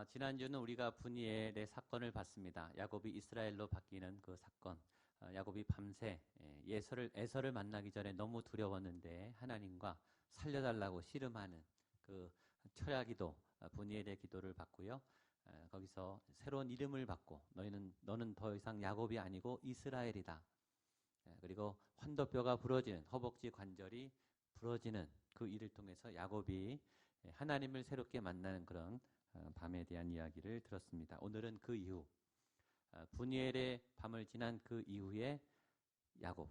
지난주는 우리가 분이엘의 사건을 봤습니다. 야곱이 이스라엘로 바뀌는 그 사건. 야곱이 밤새 에서를 만나기 전에 너무 두려웠는데 하나님과 살려달라고 씨름하는 그 철야기도, 분이엘의 기도를 받고요. 거기서 새로운 이름을 받고 너는 더 이상 야곱이 아니고 이스라엘이다. 그리고 환도뼈가 부러지는, 허벅지 관절이 부러지는 그 일을 통해서 야곱이 하나님을 새롭게 만나는 그런 밤에 대한 이야기를 들었습니다. 오늘은 그 이후, 분이엘의 밤을 지난 그 이후에 야곱,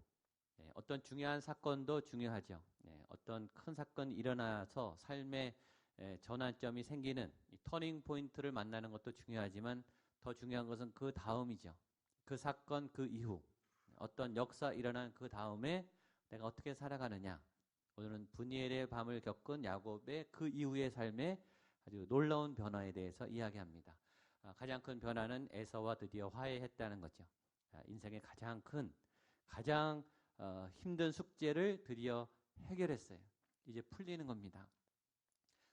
어떤 중요한 사건도 중요하죠. 어떤 큰 사건이 일어나서 삶의 전환점이 생기는 이 터닝 포인트를 만나는 것도 중요하지만 더 중요한 것은 그 다음이죠. 그 사건 그 이후, 어떤 역사 일어난 그 다음에 내가 어떻게 살아가느냐. 오늘은 분이엘의 밤을 겪은 야곱의 그 이후의 삶에 아주 놀라운 변화에 대해서 이야기합니다. 가장 큰 변화는 에서와 드디어 화해했다는 거죠. 인생의 가장 큰, 가장 힘든 숙제를 드디어 해결했어요. 이제 풀리는 겁니다.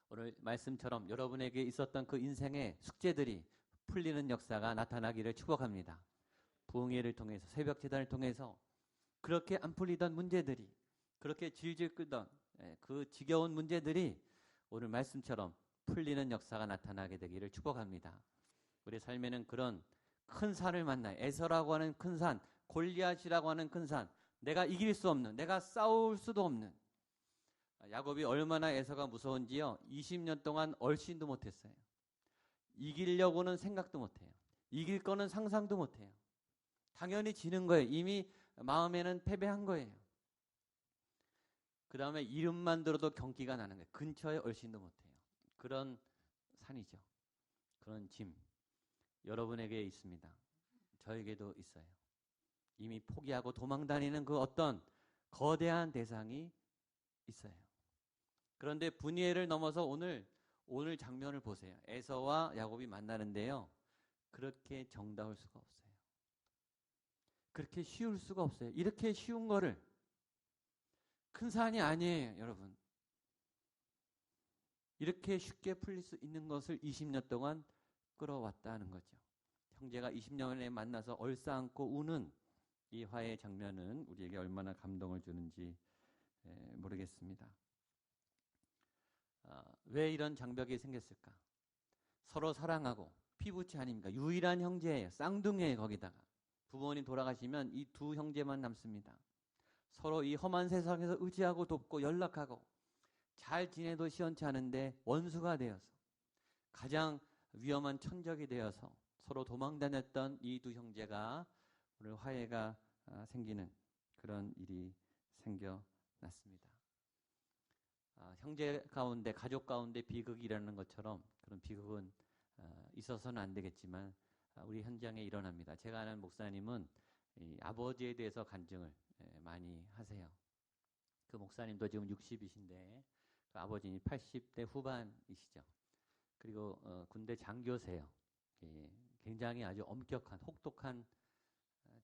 오늘 말씀처럼 여러분에게 있었던 그 인생의 숙제들이 풀리는 역사가 나타나기를 축복합니다. 부흥회를 통해서, 새벽 제단을 통해서 그렇게 안 풀리던 문제들이, 그렇게 질질 끌던 그 지겨운 문제들이 오늘 말씀처럼 풀리는 역사가 나타나게 되기를 축복합니다. 우리 삶에는 그런 큰 산을 만나요. 에서라고 하는 큰 산, 골리앗이라고 하는 큰 산, 내가 이길 수 없는, 내가 싸울 수도 없는. 야곱이 얼마나 에서가 무서운지요. 20년 동안 얼씬도 못했어요. 이기려고는 생각도 못해요. 이길 거는 상상도 못해요. 당연히 지는 거예요. 이미 마음에는 패배한 거예요. 그 다음에 이름만 들어도 경기가 나는 거예요. 근처에 얼씬도 못해요. 그런 산이죠. 그런 짐. 여러분에게 있습니다. 저에게도 있어요. 이미 포기하고 도망 다니는 그 어떤 거대한 대상이 있어요. 그런데 분이엘을 넘어서 오늘 장면을 보세요. 에서와 야곱이 만나는데요. 그렇게 정다울 수가 없어요. 그렇게 쉬울 수가 없어요. 이렇게 쉬운 거를 큰 산이 아니에요, 여러분. 이렇게 쉽게 풀릴 수 있는 것을 20년 동안 끌어왔다는 거죠. 형제가 20년에 만나서 얼싸안고 우는 이 화해 장면은 우리에게 얼마나 감동을 주는지 모르겠습니다. 왜 이런 장벽이 생겼을까? 서로 사랑하고 피부치 아닙니까? 유일한 형제예요. 쌍둥이에요. 거기다가 부모님 돌아가시면 이 두 형제만 남습니다. 서로 이 험한 세상에서 의지하고 돕고 연락하고 잘 지내도 시원치 않은데 원수가 되어서 가장 위험한 천적이 되어서 서로 도망다녔던 이 두 형제가 오늘 화해가 생기는 그런 일이 생겨났습니다. 형제 가운데, 가족 가운데 비극이 일어나는 것처럼 그런 비극은 있어서는 안 되겠지만 우리 현장에 일어납니다. 제가 아는 목사님은 이 아버지에 대해서 간증을 많이 하세요. 그 목사님도 지금 60이신데 그 아버지는 80대 후반이시죠. 그리고 군대 장교세요. 굉장히 아주 엄격한, 혹독한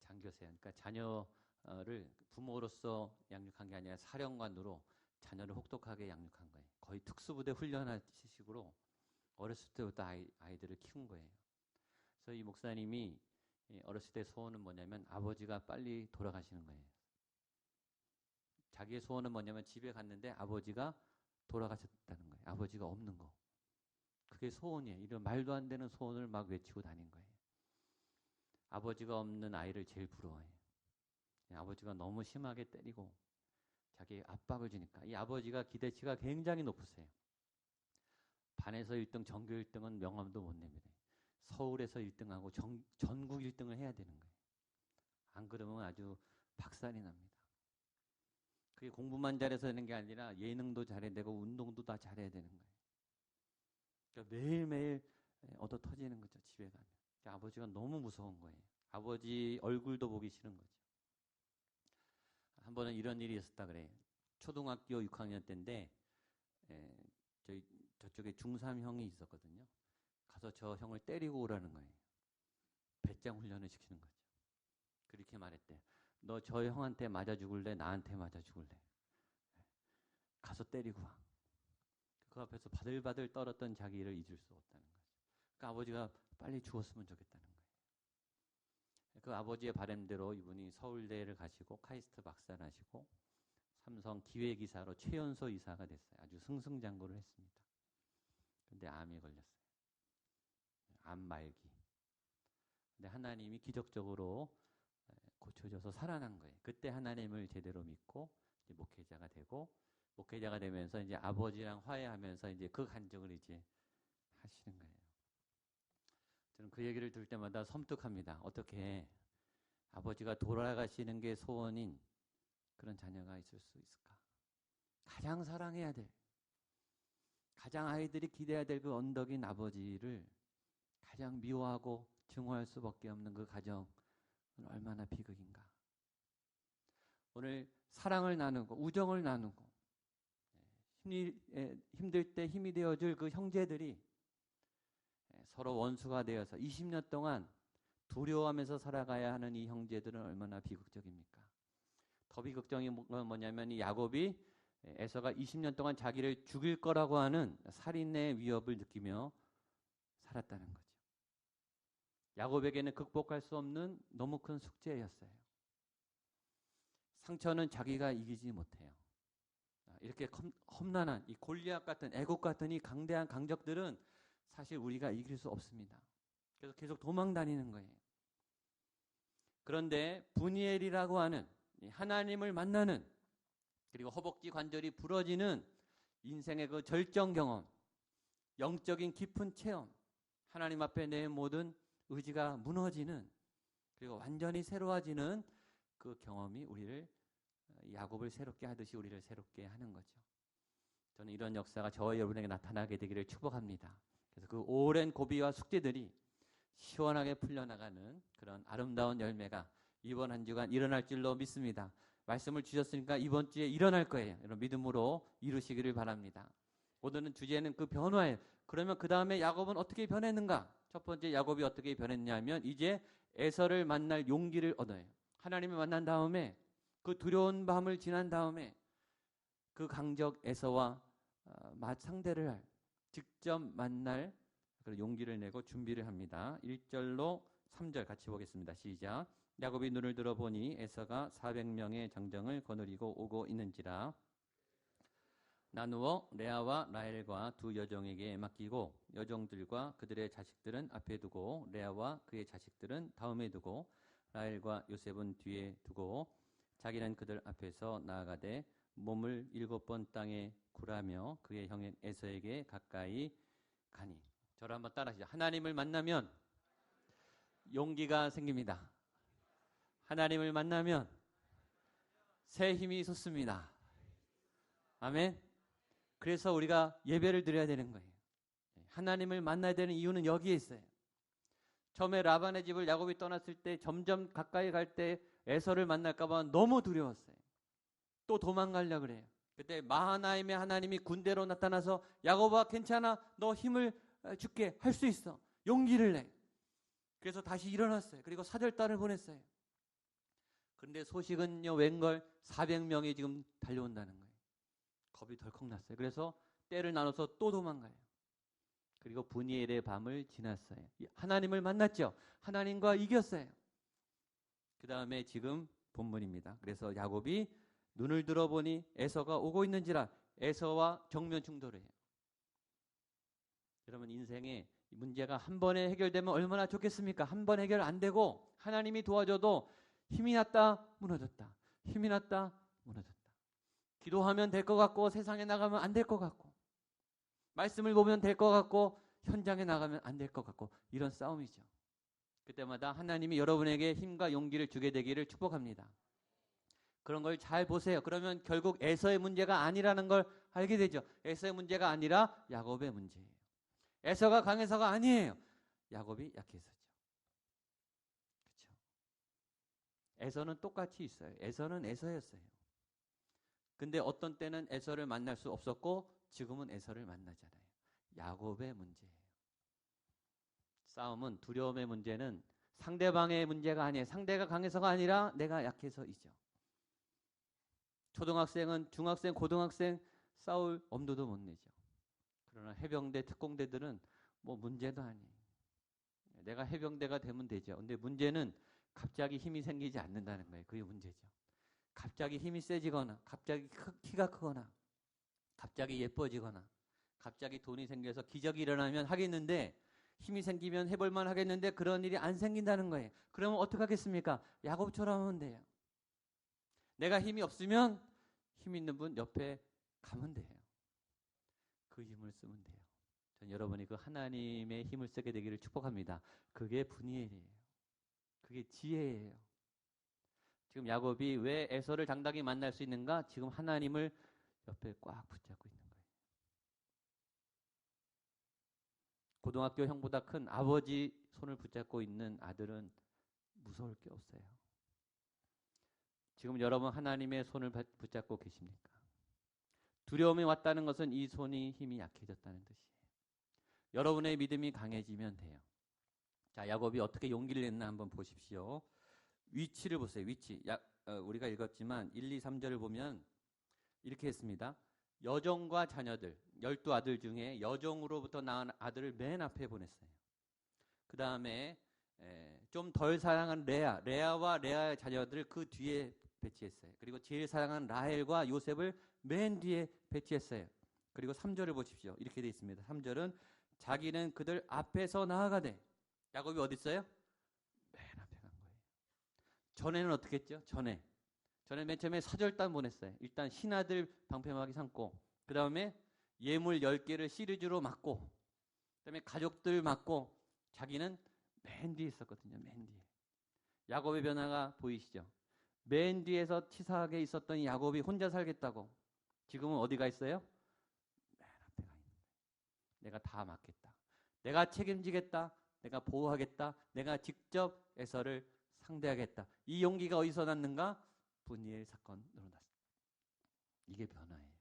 장교세요. 그러니까 자녀를 부모로서 양육한 게 아니라 사령관으로 자녀를 혹독하게 양육한 거예요. 거의 특수부대 훈련하듯이 식으로 어렸을 때부터 아이들을 키운 거예요. 그래서 이 목사님이 어렸을 때 소원은 뭐냐면 아버지가 빨리 돌아가시는 거예요. 자기의 소원은 뭐냐면 집에 갔는데 아버지가 돌아가셨다는 거예요. 아버지가 없는 거. 그게 소원이에요. 이런 말도 안 되는 소원을 막 외치고 다닌 거예요. 아버지가 없는 아이를 제일 부러워해요. 아버지가 너무 심하게 때리고 자기 압박을 주니까 이 아버지가 기대치가 굉장히 높으세요. 반에서 1등, 전교 1등은 명함도 못 냅니다. 서울에서 1등하고 전국 1등을 해야 되는 거예요. 안 그러면 아주 박살이 납니다. 그게 공부만 잘해서 되는 게 아니라 예능도 잘해야 되고 운동도 다 잘해야 되는 거예요. 그러니까 매일매일 얻어 터지는 거죠. 집에 가면. 아버지가 너무 무서운 거예요. 아버지 얼굴도 보기 싫은 거죠. 한 번은 이런 일이 있었다 그래요. 초등학교 6학년 때인데 저쪽에 중3 형이 있었거든요. 가서 저 형을 때리고 오라는 거예요. 배짱 훈련을 시키는 거죠. 그렇게 말했대. 너 저 형한테 맞아 죽을래? 나한테 맞아 죽을래? 가서 때리고 와. 그 앞에서 바들바들 떨었던 자기를 잊을 수 없다는 거죠. 그 아버지가 빨리 죽었으면 좋겠다는 거예요. 그 아버지의 바람대로 이분이 서울대를 가시고 카이스트 박사를 하시고 삼성 기획이사로 최연소 이사가 됐어요. 아주 승승장구를 했습니다. 근데 암에 걸렸어요. 암 말기. 근데 하나님이 기적적으로 고쳐져서 살아난 거예요. 그때 하나님을 제대로 믿고 이제 목회자가 되고, 목회자가 되면서 이제 아버지랑 화해하면서 이제 그 간증을 이제 하시는 거예요. 저는 그 얘기를 들을 때마다 섬뜩합니다. 어떻게 아버지가 돌아가시는 게 소원인 그런 자녀가 있을 수 있을까? 가장 사랑해야 될, 가장 아이들이 기대해야 될 그 언덕인 아버지를 가장 미워하고 증오할 수밖에 없는 그 가정은 얼마나 비극인가. 오늘 사랑을 나누고 우정을 나누고 힘들 때 힘이 되어줄 그 형제들이 서로 원수가 되어서 20년 동안 두려워하면서 살아가야 하는 이 형제들은 얼마나 비극적입니까? 더 비극적인 건 뭐냐면 이 야곱이 에서가 20년 동안 자기를 죽일 거라고 하는 살인의 위협을 느끼며 살았다는 거죠. 야곱에게는 극복할 수 없는 너무 큰 숙제였어요. 상처는 자기가 이기지 못해요. 이렇게 험난한 이 골리앗 같은 애국 같은 이 강대한 강적들은 사실 우리가 이길 수 없습니다. 그래서 계속 도망 다니는 거예요. 그런데 분이엘이라고 하는 하나님을 만나는, 그리고 허벅지 관절이 부러지는 인생의 그 절정 경험, 영적인 깊은 체험, 하나님 앞에 내 모든 의지가 무너지는, 그리고 완전히 새로워지는 그 경험이 우리를, 야곱을 새롭게 하듯이 우리를 새롭게 하는 거죠. 저는 이런 역사가 저와 여러분에게 나타나게 되기를 축복합니다. 그래서 그 오랜 고비와 숙제들이 시원하게 풀려나가는 그런 아름다운 열매가 이번 한 주간 일어날 줄로 믿습니다. 말씀을 주셨으니까 이번 주에 일어날 거예요. 이런 믿음으로 이루시기를 바랍니다. 오늘은 주제는 그 변화예요. 그러면 그 다음에 야곱은 어떻게 변했는가? 첫 번째 야곱이 어떻게 변했냐면 이제 에서를 만날 용기를 얻어요. 하나님을 만난 다음에 그 두려운 밤을 지난 다음에 그 강적 에서와 상대를 할, 직접 만날 그런 용기를 내고 준비를 합니다. 1절로 3절 같이 보겠습니다. 시작. 야곱이 눈을 들어보니 에서가 400명의 장정을 거느리고 오고 있는지라. 나누어 레아와 라헬과 두 여종에게 맡기고 여종들과 그들의 자식들은 앞에 두고 레아와 그의 자식들은 다음에 두고 라헬과 요셉은 뒤에 두고 자기는 그들 앞에서 나아가되 몸을 7번 땅에 굴하며 그의 형인 에서에게 가까이 가니. 저를 한번 따라하시죠. 하나님을 만나면 용기가 생깁니다. 하나님을 만나면 새 힘이 솟습니다. 아멘. 그래서 우리가 예배를 드려야 되는 거예요. 하나님을 만나야 되는 이유는 여기에 있어요. 처음에 라반의 집을 야곱이 떠났을 때 점점 가까이 갈 때 에서를 만날까 봐 너무 두려웠어요. 또 도망가려고 그래요. 그때 마하나임의 하나님이 군대로 나타나서 야곱아 괜찮아, 너 힘을 줄게, 할 수 있어, 용기를 내. 그래서 다시 일어났어요. 그리고 사절단을 보냈어요. 그런데 소식은요, 웬걸 400명이 지금 달려온다는 거예요. 겁이 덜컥 났어요. 그래서 때를 나눠서 또 도망가요. 그리고 분이엘의 밤을 지났어요. 하나님을 만났죠. 하나님과 이겼어요. 그 다음에 지금 본문입니다. 그래서 야곱이 눈을 들어보니 에서가 오고 있는지라. 에서와 정면 충돌해요. 여러분 인생에 문제가 한 번에 해결되면 얼마나 좋겠습니까? 한 번 해결 안 되고 하나님이 도와줘도 힘이 났다 무너졌다, 힘이 났다 무너졌다. 기도하면 될 것 같고 세상에 나가면 안 될 것 같고, 말씀을 보면 될 것 같고 현장에 나가면 안 될 것 같고, 이런 싸움이죠. 그때마다 하나님이 여러분에게 힘과 용기를 주게 되기를 축복합니다. 그런 걸 잘 보세요. 그러면 결국 에서의 문제가 아니라는 걸 알게 되죠. 에서의 문제가 아니라 야곱의 문제예요. 에서가 강해서가 아니에요. 야곱이 약해서죠. 그렇죠? 에서는 똑같이 있어요. 에서는 에서였어요. 근데 어떤 때는 에서를 만날 수 없었고 지금은 에서를 만나잖아요. 야곱의 문제예요. 싸움은, 두려움의 문제는 상대방의 문제가 아니에요. 상대가 강해서가 아니라 내가 약해서이죠. 초등학생은 중학생, 고등학생 싸울 엄두도 못 내죠. 그러나 해병대, 특공대들은 뭐 문제도 아니에요. 내가 해병대가 되면 되죠. 근데 문제는 갑자기 힘이 생기지 않는다는 거예요. 그게 문제죠. 갑자기 힘이 세지거나, 갑자기 키가 크거나, 갑자기 예뻐지거나, 갑자기 돈이 생겨서 기적이 일어나면 하겠는데, 힘이 생기면 해볼만 하겠는데 그런 일이 안 생긴다는 거예요. 그러면 어떻게 하겠습니까? 야곱처럼 하면 돼요. 내가 힘이 없으면 힘 있는 분 옆에 가면 돼요. 그 힘을 쓰면 돼요. 전 여러분이 그 하나님의 힘을 쓰게 되기를 축복합니다. 그게 분이엘이에요. 그게 지혜예요. 지금 야곱이 왜 에서를 당당히 만날 수 있는가? 지금 하나님을 옆에 꽉 붙잡고 있는 거예요. 고등학교 형보다 큰 아버지 손을 붙잡고 있는 아들은 무서울 게 없어요. 지금 여러분 하나님의 손을 붙잡고 계십니까? 두려움이 왔다는 것은 이 손이 힘이 약해졌다는 뜻이에요. 여러분의 믿음이 강해지면 돼요. 자, 야곱이 어떻게 용기를 냈나 한번 보십시오. 위치를 보세요. 위치. 우리가 읽었지만 1, 2, 3절을 보면 이렇게 했습니다. 여종과 자녀들, 12아들 중에 여종으로부터 낳은 아들을 맨 앞에 보냈어요. 그 다음에 좀 덜 사랑한 레아와 레아의 자녀들을 그 뒤에 배치했어요. 그리고 제일 사랑한 라헬과 요셉을 맨 뒤에 배치했어요. 그리고 3절을 보십시오. 이렇게 되어 있습니다. 3절은 자기는 그들 앞에서 나아가되, 야곱이 어디 있어요? 맨 앞에 간 거예요. 전에는 어떻게 했죠? 전에 맨 처음에 사절단 보냈어요. 일단 신하들 방패막이 삼고, 그 다음에 예물 10개를 시리즈로 맞고, 그 다음에 가족들 맞고, 자기는 맨 뒤에 있었거든요. 맨 뒤에. 야곱의 변화가 보이시죠? 맨 뒤에서 치사하게 있었던 야곱이 혼자 살겠다고 지금은 어디가 있어요? 맨 앞에 가 있는 거예요. 내가 다 맡겠다. 내가 책임지겠다. 내가 보호하겠다. 내가 직접 에서를 상대하겠다. 이 용기가 어디서 났는가? 분이엘 사건으로 났습니다. 이게 변화예요.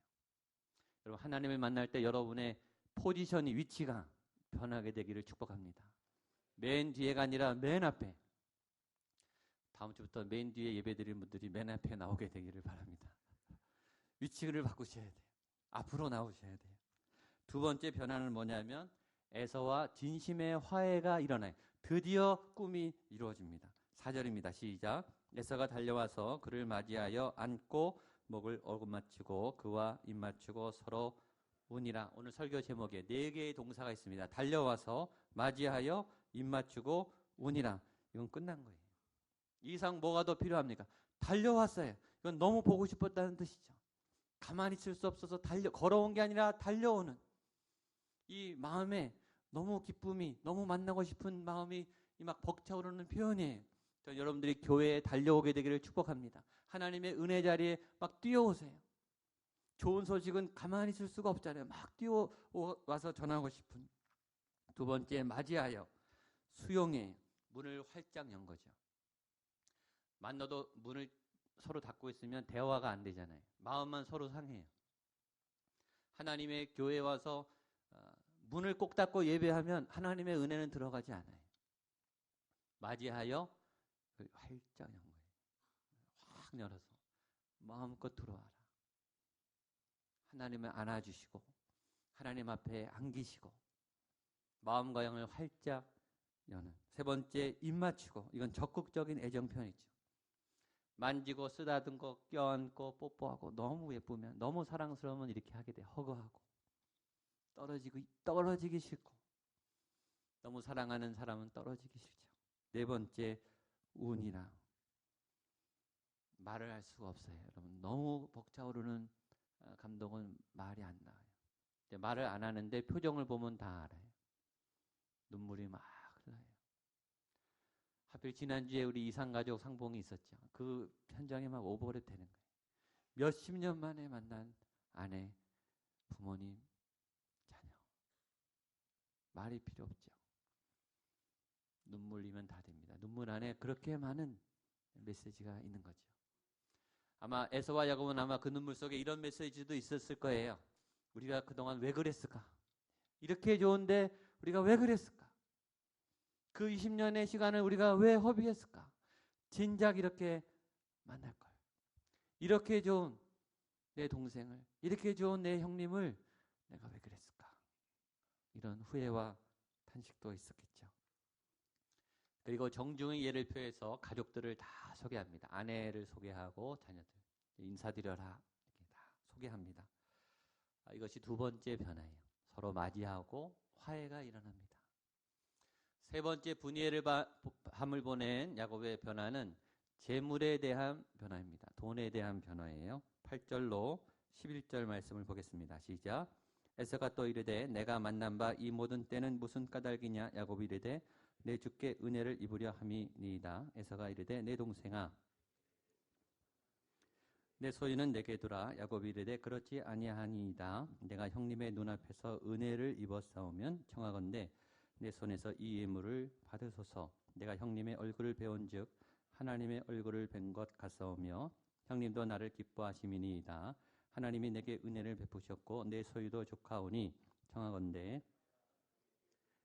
여러분 하나님을 만날 때 여러분의 포지션이, 위치가 변하게 되기를 축복합니다. 맨 뒤에가 아니라 맨 앞에. 다음 주부터 맨 뒤에 예배드리는 분들이 맨 앞에 나오게 되기를 바랍니다. 위치를 바꾸셔야 돼요. 앞으로 나오셔야 돼요. 두 번째 변화는 뭐냐면 에서와 진심의 화해가 일어나요. 드디어 꿈이 이루어집니다. 4절입니다. 시작. 에서가 달려와서 그를 맞이하여 안고 목을 어루맞추고 그와 입맞추고 서로 운이라. 오늘 설교 제목에 4개의 동사가 있습니다. 달려와서, 맞이하여, 입맞추고, 운이라. 이건 끝난 거예요. 이 이상 뭐가 더 필요합니까? 달려왔어요. 이건 너무 보고 싶었다는 뜻이죠. 가만히 있을 수 없어서 걸어온 게 아니라 달려오는 이 마음에 너무 기쁨이, 너무 만나고 싶은 마음이 막 벅차오르는 표현이에요. 여러분들이 교회에 달려오게 되기를 축복합니다. 하나님의 은혜 자리에 막 뛰어오세요. 좋은 소식은 가만히 있을 수가 없잖아요. 막 뛰어와서 전하고 싶은. 두 번째, 맞이하여, 수용해, 문을 활짝 연 거죠. 만나도 문을 서로 닫고 있으면 대화가 안 되잖아요. 마음만 서로 상해요. 하나님의 교회에 와서 문을 꼭 닫고 예배하면 하나님의 은혜는 들어가지 않아요. 맞이하여 활짝 연 거예요. 확 열어서 마음껏 들어와라. 하나님을 안아주시고 하나님 앞에 안기시고 마음과 영을 활짝 여는. 세 번째, 입맞추고. 이건 적극적인 애정 표현이죠. 만지고 쓰다듬고 껴안고 뽀뽀하고 너무 예쁘면, 너무 사랑스러우면 이렇게 하게 돼. 허그하고 떨어지기 싫고, 너무 사랑하는 사람은 떨어지기 싫죠. 네 번째, 운이라. 말을 할 수가 없어요. 여러분 너무 벅차오르는 감동은 말이 안 나와요. 말을 안 하는데 표정을 보면 다 알아요. 눈물이 막 흘러요. 하필 지난주에 우리 이산가족 상봉이 있었죠. 그 현장에 막 오버랩 되는 거예요. 몇십 년 만에 만난 아내, 부모님, 자녀. 말이 필요 없죠. 눈물이면 다 됩니다. 눈물 안에 그렇게 많은 메시지가 있는 거죠. 아마 에서와 야곱은 아마 그 눈물 속에 이런 메시지도 있었을 거예요. 우리가 그동안 왜 그랬을까? 이렇게 좋은데 우리가 왜 그랬을까? 그 20년의 시간을 우리가 왜 허비했을까? 진작 이렇게 만날 걸. 이렇게 좋은 내 동생을, 이렇게 좋은 내 형님을 내가 왜 그랬을까? 이런 후회와 탄식도 있었겠죠. 그리고 정중의 예를 표해서 가족들을 다 소개합니다. 아내를 소개하고 자녀들 인사드려라 이렇게 다 소개합니다. 이것이 두 번째 변화예요. 서로 맞이하고 화해가 일어납니다. 세 번째 분이엘을 함을 보낸 야곱의 변화는 재물에 대한 변화입니다. 돈에 대한 변화예요. 8절로 11절 말씀을 보겠습니다. 시작. 에서가 또 이르되 내가 만난 바 이 모든 때는 무슨 까닭이냐. 야곱이 이르되 내 주께 은혜를 입으려 함이니이다. 에서가 이르되 내 동생아 내 소유는 내게 두라. 야곱이 이르되 그렇지 아니하니이다. 내가 형님의 눈앞에서 은혜를 입었사오면 청하건대 내 손에서 이 예물을 받으소서. 내가 형님의 얼굴을 배운즉 하나님의 얼굴을 뵌 것 같사오며 형님도 나를 기뻐하심이니이다. 하나님이 내게 은혜를 베푸셨고 내 소유도 조카오니 청하건대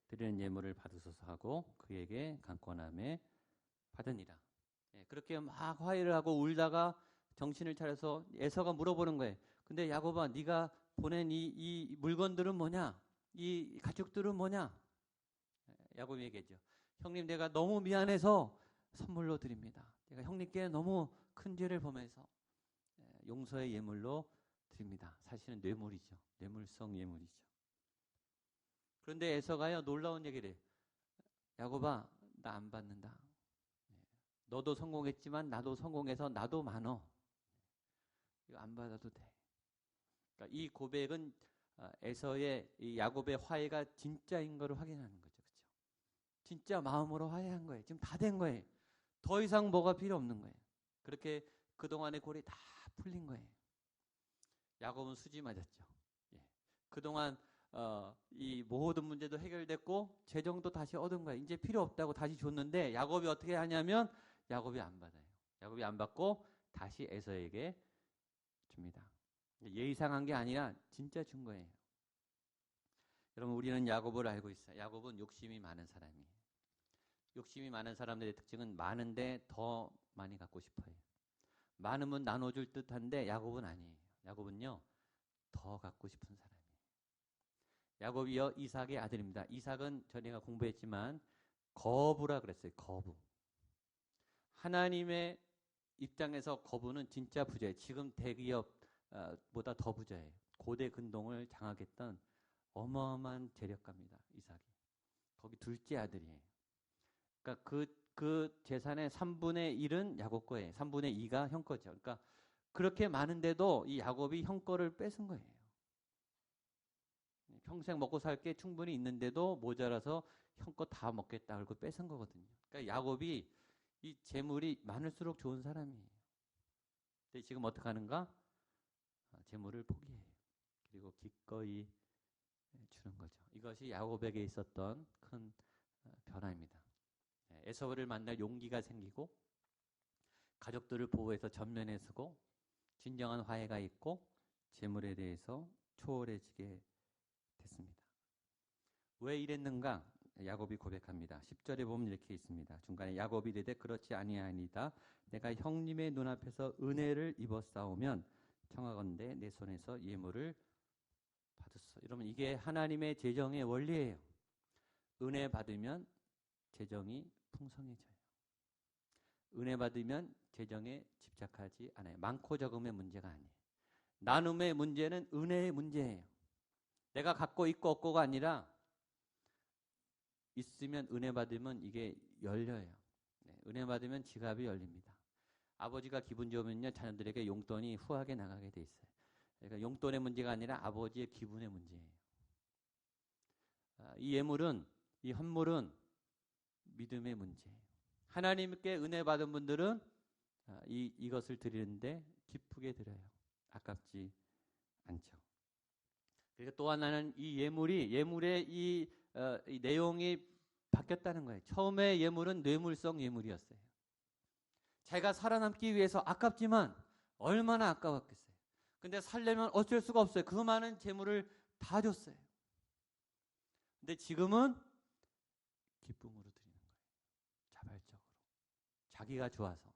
드리는 예물을 받으소서 하고 그에게 강권함에 받으니라. 그렇게 막 화해를 하고 울다가 정신을 차려서 에서가 물어보는 거예요. 근데 야곱아, 네가 보낸 이 물건들은 뭐냐? 이 가축들은 뭐냐? 야곱이 얘기했죠. 형님, 내가 너무 미안해서 선물로 드립니다. 제가 형님께 너무 큰 죄를 범해서 용서의 예물로 드립니다. 사실은 뇌물이죠. 뇌물성 예물이죠. 그런데 에서가요, 놀라운 얘기를 해요. 야곱아, 나 안 받는다. 너도 성공했지만 나도 성공해서 나도 많어. 이거 안 받아도 돼. 그러니까 이 고백은 에서의 이 야곱의 화해가 진짜인 것을 확인하는 거죠. 그렇죠? 진짜 마음으로 화해한 거예요. 지금 다 된 거예요. 더 이상 뭐가 필요 없는 거예요. 그렇게 그동안의 골이 다 풀린 거예요. 야곱은 수지 맞았죠. 그동안 이 모든 문제도 해결됐고 재정도 다시 얻은 거예요. 이제 필요 없다고 다시 줬는데 야곱이 어떻게 하냐면 야곱이 안 받아요. 야곱이 안 받고 다시 에서에게 줍니다. 예의상한 게 아니라 진짜 준 거예요. 여러분, 우리는 야곱을 알고 있어요. 야곱은 욕심이 많은 사람이에요. 욕심이 많은 사람들의 특징은 많은데 더 많이 갖고 싶어요. 많으면 나눠줄 듯한데 야곱은 아니에요. 야곱은요, 더 갖고 싶은 사람이에요. 야곱이요, 이삭의 아들입니다. 이삭은 전에가 공부했지만 거부라 그랬어요. 거부. 하나님의 입장에서 거부는 진짜 부자예요. 지금 대기업보다 더 부자예요. 고대 근동을 장악했던 어마어마한 재력가입니다. 이삭이. 거기 둘째 아들이에요. 그러니까 그 재산의 3분의 1은 야곱 거예요. 3분의 2가 형 거죠. 그러니까 그렇게 많은데도 이 야곱이 형 거를 뺏은 거예요. 평생 먹고 살 게 충분히 있는데도 모자라서 형 거 다 먹겠다 그러고 뺏은 거거든요. 그러니까 야곱이 이 재물이 많을수록 좋은 사람이에요. 근데 지금 어떻게 하는가? 재물을 포기해요. 그리고 기꺼이 주는 거죠. 이것이 야곱에게 있었던 큰 변화입니다. 에서를 만날 용기가 생기고 가족들을 보호해서 전면에 서고 진정한 화해가 있고 재물에 대해서 초월해지게 됐습니다. 왜 이랬는가? 야곱이 고백합니다. 10절에 보면 이렇게 있습니다. 중간에 야곱이 이르되 그렇지 아니하니이다. 내가 형님의 눈앞에서 은혜를 입었사오면 청하건대 내 손에서 예물을 받았어. 여러분, 이게 하나님의 재정의 원리예요. 은혜 받으면 재정이 풍성해져요. 은혜 받으면 재정에 집착하지 않아요. 많고 적음의 문제가 아니에요. 나눔의 문제는 은혜의 문제예요. 내가 갖고 있고 없고가 아니라 있으면 은혜 받으면 이게 열려요. 은혜 받으면 지갑이 열립니다. 아버지가 기분 좋으면요, 자녀들에게 용돈이 후하게 나가게 돼 있어요. 그러니까 용돈의 문제가 아니라 아버지의 기분의 문제예요. 이 예물은, 이 헌물은 믿음의 문제예요. 하나님께 은혜 받은 분들은 이것을 드리는데 기쁘게 드려요. 아깝지 않죠. 그리고 또 하나는 이 예물의 이 내용이 바뀌었다는 거예요. 처음에 예물은 뇌물성 예물이었어요. 자기가 살아남기 위해서 아깝지만 얼마나 아까웠겠어요. 근데 살려면 어쩔 수가 없어요. 그 많은 재물을 다 줬어요. 근데 지금은 기쁨으로 드리는 거예요. 자발적으로. 자기가 좋아서.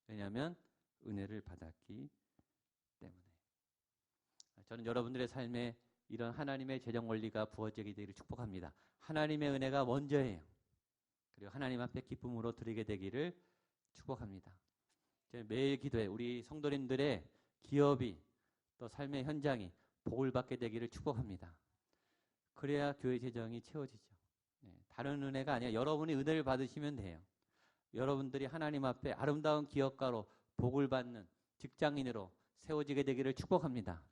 왜냐하면 은혜를 받았기 때문에. 저는 여러분들의 삶에 이런 하나님의 재정 원리가 부어지게 되기를 축복합니다. 하나님의 은혜가 먼저예요. 그리고 하나님 앞에 기쁨으로 드리게 되기를 축복합니다. 매일 기도해 우리 성도님들의 기업이 또 삶의 현장이 복을 받게 되기를 축복합니다. 그래야 교회 재정이 채워지죠. 다른 은혜가 아니라 여러분이 은혜를 받으시면 돼요. 여러분들이 하나님 앞에 아름다운 기업가로 복을 받는 직장인으로 세워지게 되기를 축복합니다.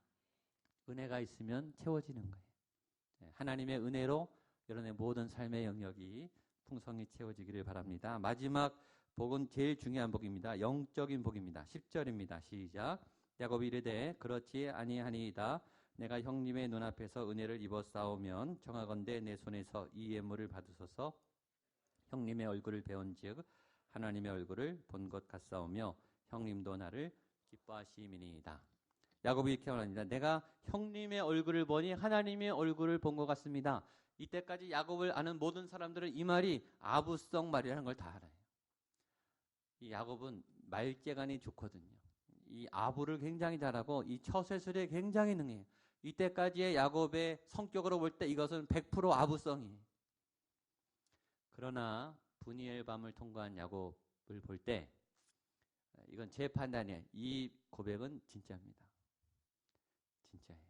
은혜가 있으면 채워지는 거예요. 하나님의 은혜로 여러분의 모든 삶의 영역이 풍성히 채워지기를 바랍니다. 마지막 복은 제일 중요한 복입니다. 영적인 복입니다. 10절입니다. 시작. 야곱이 이르되 그렇지 아니하니이다. 내가 형님의 눈앞에서 은혜를 입었사오면 정하건대 내 손에서 이 예물을 받으소서. 형님의 얼굴을 배운즉 하나님의 얼굴을 본 것 같사오며 형님도 나를 기뻐하심이니이다. 야곱이 이렇게 말합니다. 내가 형님의 얼굴을 보니 하나님의 얼굴을 본 것 같습니다. 이때까지 야곱을 아는 모든 사람들은 이 말이 아부성 말이라는 걸 다 알아요. 이 야곱은 말재간이 좋거든요. 이 아부를 굉장히 잘하고 이 처세술에 굉장히 능해요. 이때까지의 야곱의 성격으로 볼 때 이것은 100% 아부성이에요. 그러나 분이엘 밤을 통과한 야곱을 볼 때 이건 제 판단이에요. 이 고백은 진짜입니다. 진짜예요.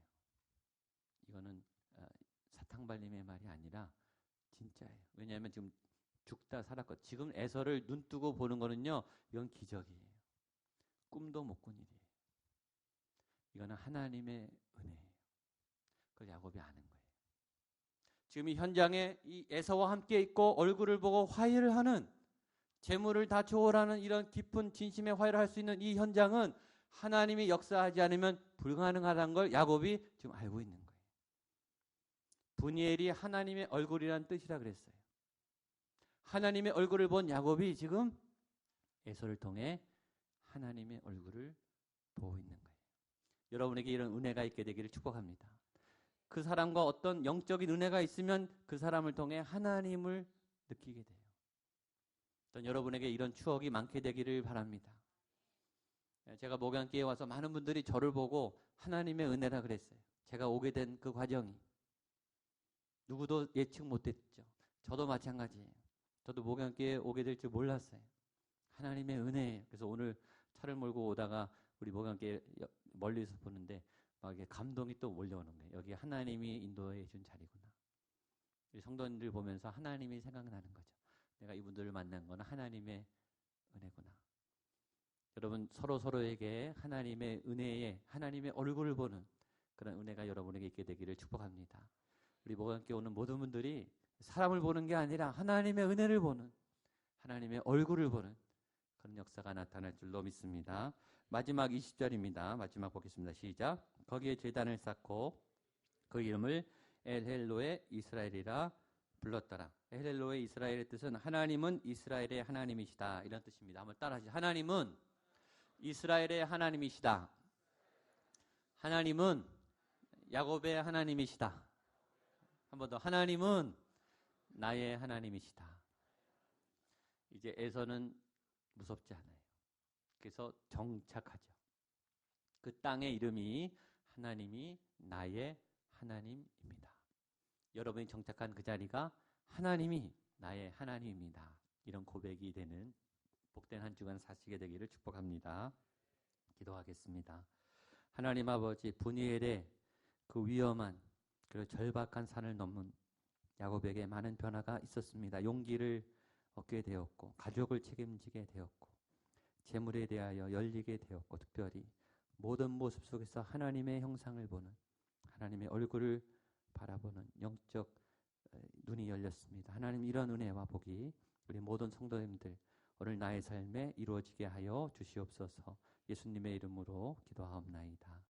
이거는 사탕발림의 말이 아니라 진짜예요. 왜냐하면 지금 죽다 살았거든요. 지금 에서를 눈뜨고 보는 거는요. 이건 기적이에요. 꿈도 못 꾼 일이에요. 이거는 하나님의 은혜예요. 그걸 야곱이 아는 거예요. 지금 이 현장에 이 에서와 함께 있고 얼굴을 보고 화해를 하는 재물을 다 초월하는 이런 깊은 진심의 화해를 할 수 있는 이 현장은 하나님이 역사하지 않으면 불가능하다는 걸 야곱이 지금 알고 있는 거예요. 분이엘이 하나님의 얼굴이라는 뜻이라 그랬어요. 하나님의 얼굴을 본 야곱이 지금 에서를 통해 하나님의 얼굴을 보고 있는 거예요. 여러분에게 이런 은혜가 있게 되기를 축복합니다. 그 사람과 어떤 영적인 은혜가 있으면 그 사람을 통해 하나님을 느끼게 돼요. 어떤 여러분에게 이런 추억이 많게 되기를 바랍니다. 제가 목양교회에 와서 많은 분들이 저를 보고 하나님의 은혜라 그랬어요. 제가 오게 된 그 과정이 누구도 예측 못했죠. 저도 마찬가지예요. 저도 목양교회에 오게 될 줄 몰랐어요. 하나님의 은혜예요. 그래서 오늘 차를 몰고 오다가 우리 목양교회 멀리서 보는데 막 이게 감동이 또 몰려오는 거예요. 여기 하나님이 인도해 준 자리구나. 우리 성도님들 보면서 하나님이 생각나는 거죠. 내가 이분들을 만난 건 하나님의 은혜구나. 여러분 서로에게 하나님의 은혜에 하나님의 얼굴을 보는 그런 은혜가 여러분에게 있게 되기를 축복합니다. 우리 목양교회 오는 모든 분들이 사람을 보는 게 아니라 하나님의 은혜를 보는 하나님의 얼굴을 보는 그런 역사가 나타날 줄로 믿습니다. 마지막 20절입니다. 마지막 보겠습니다. 시작. 거기에 제단을 쌓고 그 이름을 엘헬로의 이스라엘이라 불렀더라. 엘헬로의 이스라엘의 뜻은 하나님은 이스라엘의 하나님이시다. 이런 뜻입니다. 한번 따라하시죠. 하나님은 이스라엘의 하나님이시다. 하나님은 야곱의 하나님이시다. 한 번 더. 하나님은 나의 하나님이시다. 이제 에서는 무섭지 않아요. 그래서 정착하죠. 그 땅의 이름이 하나님이 나의 하나님입니다. 여러분이 정착한 그 자리가 하나님이 나의 하나님입니다. 이런 고백이 되는 복된 한 주간 사시게 되기를 축복합니다. 기도하겠습니다. 하나님 아버지, 분이엘의 그 위험한 그리고 절박한 산을 넘은 야곱에게 많은 변화가 있었습니다. 용기를 얻게 되었고 가족을 책임지게 되었고 재물에 대하여 열리게 되었고 특별히 모든 모습 속에서 하나님의 형상을 보는 하나님의 얼굴을 바라보는 영적 눈이 열렸습니다. 하나님 이런 은혜와 복이 우리 모든 성도님들 오늘 나의 삶에 이루어지게 하여 주시옵소서. 예수님의 이름으로 기도하옵나이다.